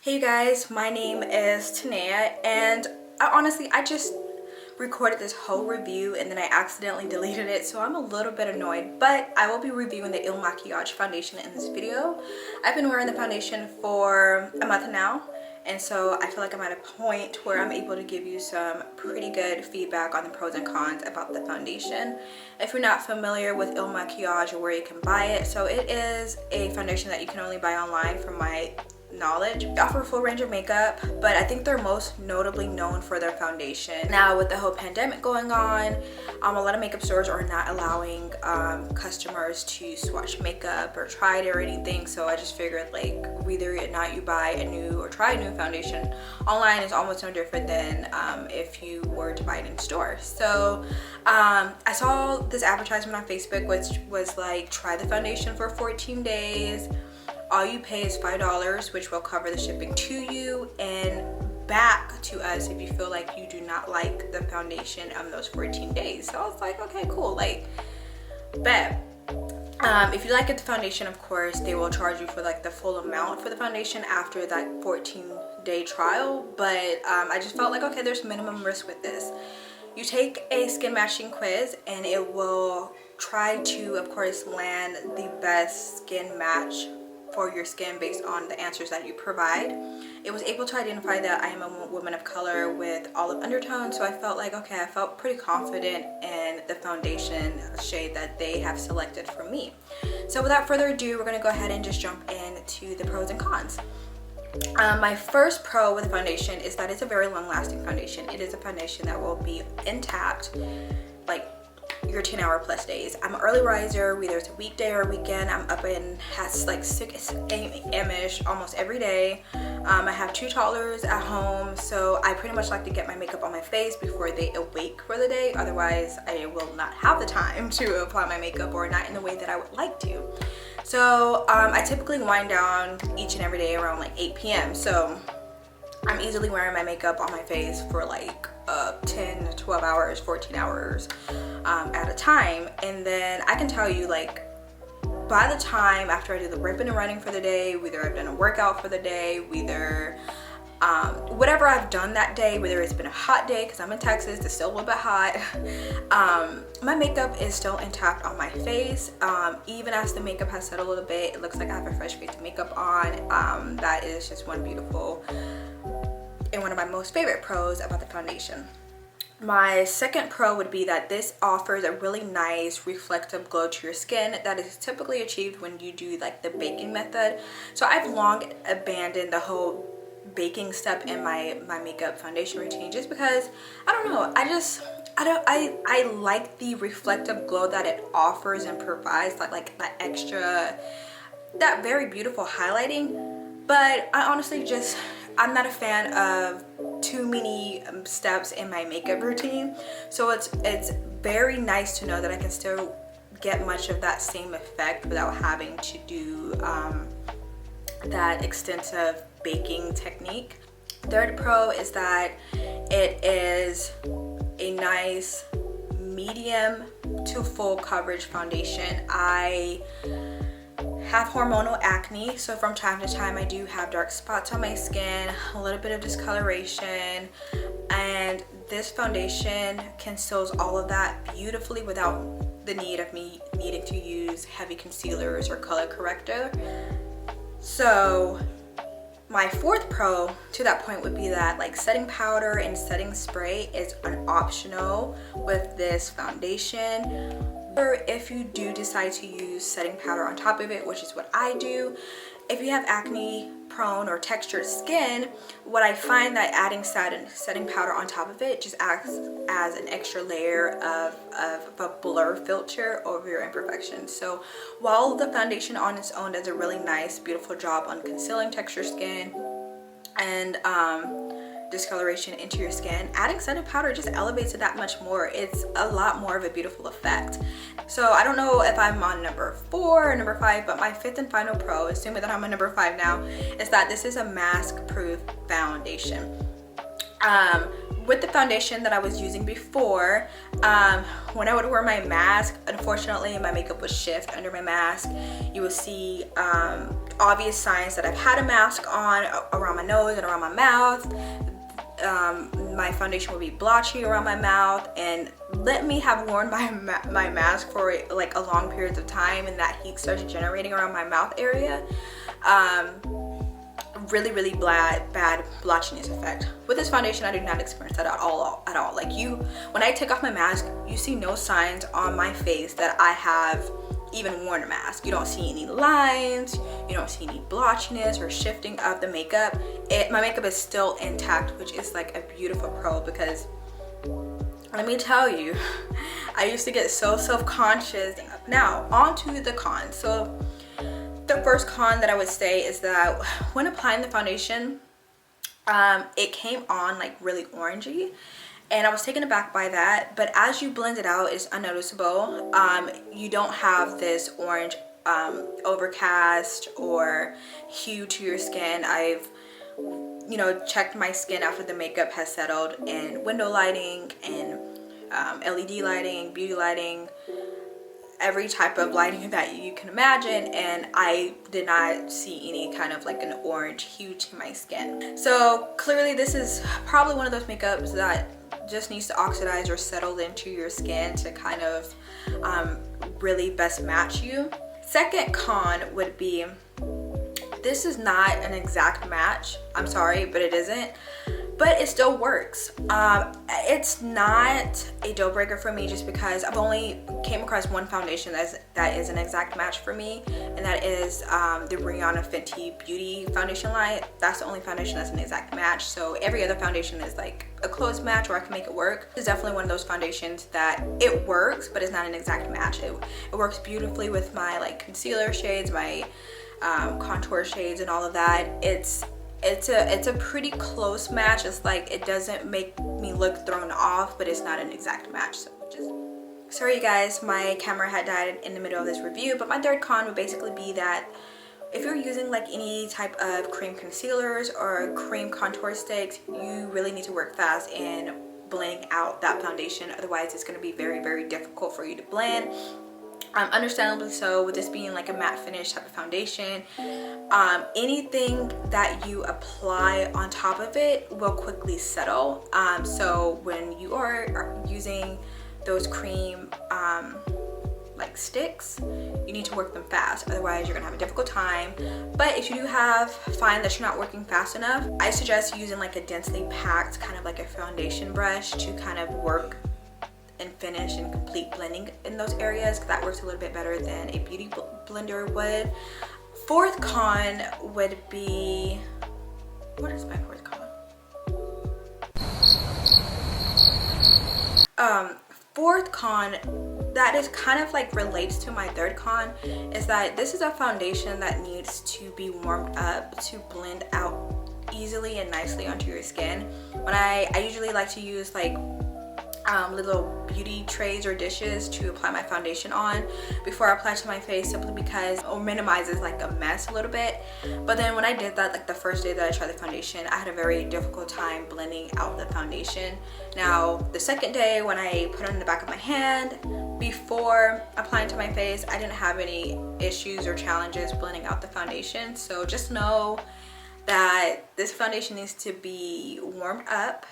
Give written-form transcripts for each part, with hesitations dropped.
Hey you guys, my name is Tanea, and I just recorded this whole review and then I accidentally deleted it, so I'm a little bit annoyed, but I will be reviewing the Makiage foundation in this video. I've been wearing the foundation for a month now, and so I feel like I'm at a point where I'm able to give you some pretty good feedback on the pros and cons about the foundation. If you're not familiar with Makiage or where you can buy it, so it is a foundation that you can only buy online from my knowledge. They offer a full range of makeup, but I think they're most notably known for their foundation. Now with the whole pandemic going on, a lot of makeup stores are not allowing customers to swatch makeup or try it or anything, so I just figured like whether or not you buy a new or try a new foundation online is almost no different than if you were to buy it in store. So I saw this advertisement on Facebook which was like, try the foundation for 14 days. All you pay is $5, which will cover the shipping to you and back to us if you feel like you do not like the foundation on those 14 days. So I was like, okay, cool, like, bet. If you like the foundation, of course, they will charge you for like the full amount for the foundation after that 14-day trial. But I just felt like, okay, there's minimum risk with this. You take a skin matching quiz and it will try to, of course, land the best skin match for your skin based on the answers that you provide. It was able to identify that I am a woman of color with olive undertones, so I felt like, okay, I felt pretty confident in the foundation shade that they have selected for me. So without further ado, we're gonna go ahead and just jump into the pros and cons. My first pro with the foundation is that it's a very long-lasting foundation. It is a foundation that will be intact like your 10-hour plus days. I'm an early riser, whether it's a weekday or a weekend. I'm up in like 6 a.m.ish almost every day. I have 2 toddlers at home, so I pretty much like to get my makeup on my face before they awake for the day. Otherwise, I will not have the time to apply my makeup, or not in the way that I would like to. So I typically wind down each and every day around like 8 p.m. So I'm easily wearing my makeup on my face for like 10 to 12 hours, 14 hours at a time. And then I can tell you, like, by the time after I do the ripping and running for the day, whether I've done a workout for the day, whether whatever I've done that day, whether it's been a hot day because I'm in Texas, it's still a little bit hot, my makeup is still intact on my face. Even as the makeup has settled a little bit, it looks like I have a fresh face of makeup on. That is just one beautiful and one of my most favorite pros about the foundation. My second pro would be that this offers a really nice reflective glow to your skin that is typically achieved when you do like the baking method. So I've long abandoned the whole baking step in my makeup foundation routine, just because I don't know, I like the reflective glow that it offers and provides, like that extra, that very beautiful highlighting. But I honestly I'm not a fan of too many steps in my makeup routine, so it's very nice to know that I can still get much of that same effect without having to do that extensive baking technique. Third pro is that it is a nice medium to full coverage foundation. I have hormonal acne, so from time to time I do have dark spots on my skin, a little bit of discoloration, and this foundation conceals all of that beautifully without the need of me needing to use heavy concealers or color corrector. So my fourth pro to that point would be that like setting powder and setting spray is an optional with this foundation. Or if you do decide to use setting powder on top of it, which is what I do, if you have acne prone or textured skin, what I find that adding setting powder on top of it just acts as an extra layer of a blur filter over your imperfections. So while the foundation on its own does a really nice, beautiful job on concealing textured skin and discoloration into your skin, adding setting powder just elevates it that much more. It's a lot more of a beautiful effect. So I don't know if I'm on number 4 or number 5, but my fifth and final pro, assuming that I'm on number 5 now, is that this is a mask proof foundation. With the foundation that I was using before, when I would wear my mask, unfortunately my makeup would shift under my mask. You will see obvious signs that I've had a mask on around my nose and around my mouth. My foundation will be blotchy around my mouth, and let me have worn my mask for like a long period of time and that heat starts generating around my mouth area. Really bad blotchiness effect. With this foundation, I did not experience that at all. Like when I take off my mask, you see no signs on my face that I have even worn a mask. You don't see any lines, you don't see any blotchiness or shifting of the makeup. My makeup is still intact, which is like a beautiful pro, because let me tell you, I used to get so self-conscious. Now, on to the cons. So the first con that I would say is that when applying the foundation, it came on like really orangey, and I was taken aback by that. But as you blend it out, it's unnoticeable. You don't have this orange overcast or hue to your skin. I've checked my skin after the makeup has settled in window lighting and LED lighting, beauty lighting, every type of lighting that you can imagine, and I did not see any kind of like an orange hue to my skin. So clearly this is probably one of those makeups that just needs to oxidize or settle into your skin to kind of really best match you. Second con would be, this is not an exact match. I'm sorry, but it isn't. But it still works. It's not a deal breaker for me, just because I've only came across one foundation that is an exact match for me, and that is the Rihanna Fenty Beauty foundation line. That's the only foundation that's an exact match. So every other foundation is like a close match where I can make it work. It's definitely one of those foundations that it works, but it's not an exact match. It works beautifully with my like concealer shades, my contour shades, and all of that. It's a pretty close match. It's like it doesn't make me look thrown off, but it's not an exact match. So sorry you guys, my camera had died in the middle of this review. But my third con would basically be that if you're using like any type of cream concealers or cream contour sticks, you really need to work fast in blending out that foundation. Otherwise it's going to be very difficult for you to blend. Understandably so, with this being like a matte finish type of foundation. Anything that you apply on top of it will quickly settle. So when you are using those cream like sticks, you need to work them fast, otherwise you're gonna have a difficult time. But if you do find that you're not working fast enough, I suggest using like a densely packed kind of like a foundation brush to kind of work and finish and complete blending in those areas, because that works a little bit better than a beauty blender would. Fourth con would be, what is my fourth con? Fourth con that is kind of like relates to my third con is that this is a foundation that needs to be warmed up to blend out easily and nicely onto your skin. When I usually like to use like little beauty trays or dishes to apply my foundation on before I apply it to my face, simply because it minimizes like a mess a little bit. But then when I did that, like the first day that I tried the foundation, I had a very difficult time blending out the foundation. Now the second day, when I put it on the back of my hand before applying to my face, I didn't have any issues or challenges blending out the foundation. So just know that this foundation needs to be warmed up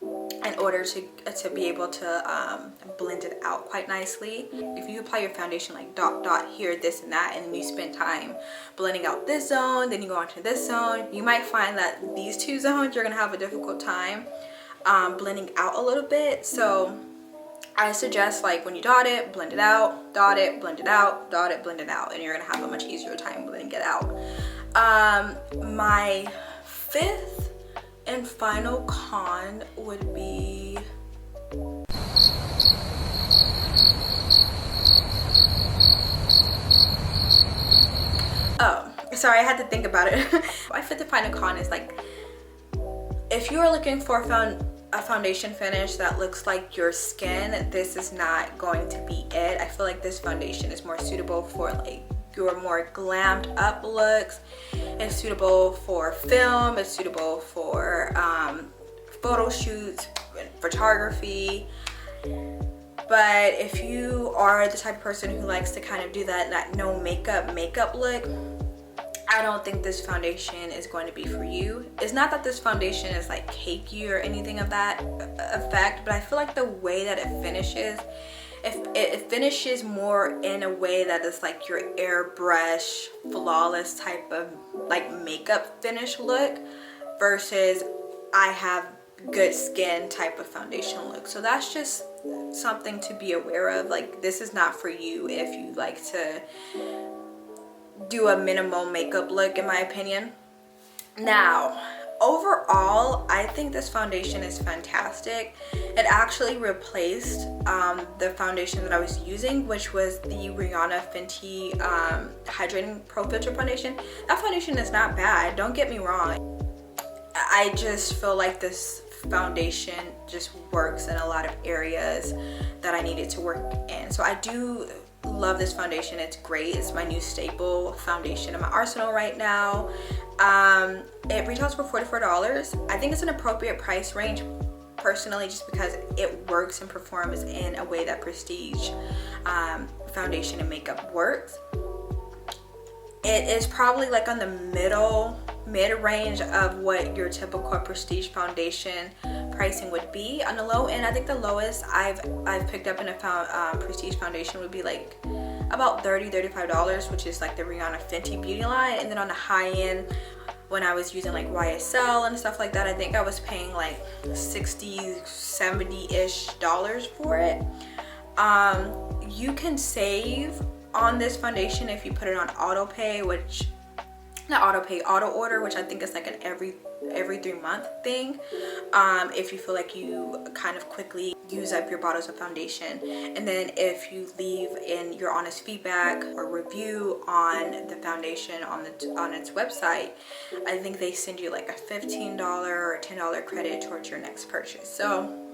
in order to be able to blend it out quite nicely. If you apply your foundation like dot here, this and that, and then you spend time blending out this zone, then you go on to this zone, you might find that these two zones you're gonna have a difficult time blending out a little bit. So I suggest, like, when you dot it, blend it out, dot it, blend it out, dot it, blend it out, and you're gonna have a much easier time blending it out. My fifth and final con would be sorry, I had to think about it. My fifth and final con is, like, if you're looking for a foundation finish that looks like your skin, this is not going to be it. I feel like this foundation is more suitable for like your more glammed up looks. It's suitable for film, it's suitable for photo shoots, photography. But if you are the type of person who likes to kind of do that no makeup look, I don't think this foundation is going to be for you. It's not that this foundation is like cakey or anything of that effect, but I feel like the way that it finishes, it finishes more in a way that is like your airbrush flawless type of like makeup finish look versus I have good skin type of foundation look. So that's just something to be aware of. Like, this is not for you if you like to do a minimal makeup look, in my opinion. Now, overall, I think this foundation is fantastic. It actually replaced the foundation that I was using, which was the Rihanna Fenty Hydrating Pro Filter Foundation. That foundation is not bad, don't get me wrong. I just feel like this foundation just works in a lot of areas that I needed to work in. So I do love this foundation. It's great. It's my new staple foundation in my arsenal right now. It retails for $44. I think it's an appropriate price range personally, just because it works and performs in a way that prestige foundation and makeup works. It is probably like on the mid-range of what your typical prestige foundation pricing would be. On the low end, I think the lowest I've picked up in a prestige foundation would be like about $30-$35, which is like the Rihanna Fenty beauty line. And then on the high end, when I was using like YSL and stuff like that, I think I was paying like $60-$70-ish for it. You can save on this foundation if you put it on auto pay, which not auto pay, auto order, which I think is like an every 3-month thing. If you feel like you kind of quickly use up your bottles of foundation, and then if you leave in your honest feedback or review on the foundation on its website, I think they send you like a $15 or $10 credit towards your next purchase. So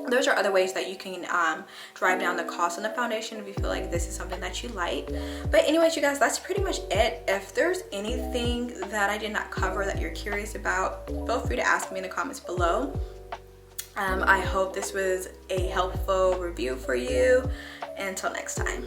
those are other ways that you can drive down the cost on the foundation if you feel like this is something that you like. But anyways, you guys, that's pretty much it. If there's anything that I did not cover that you're curious about, feel free to ask me in the comments below. I hope this was a helpful review for you. Until next time.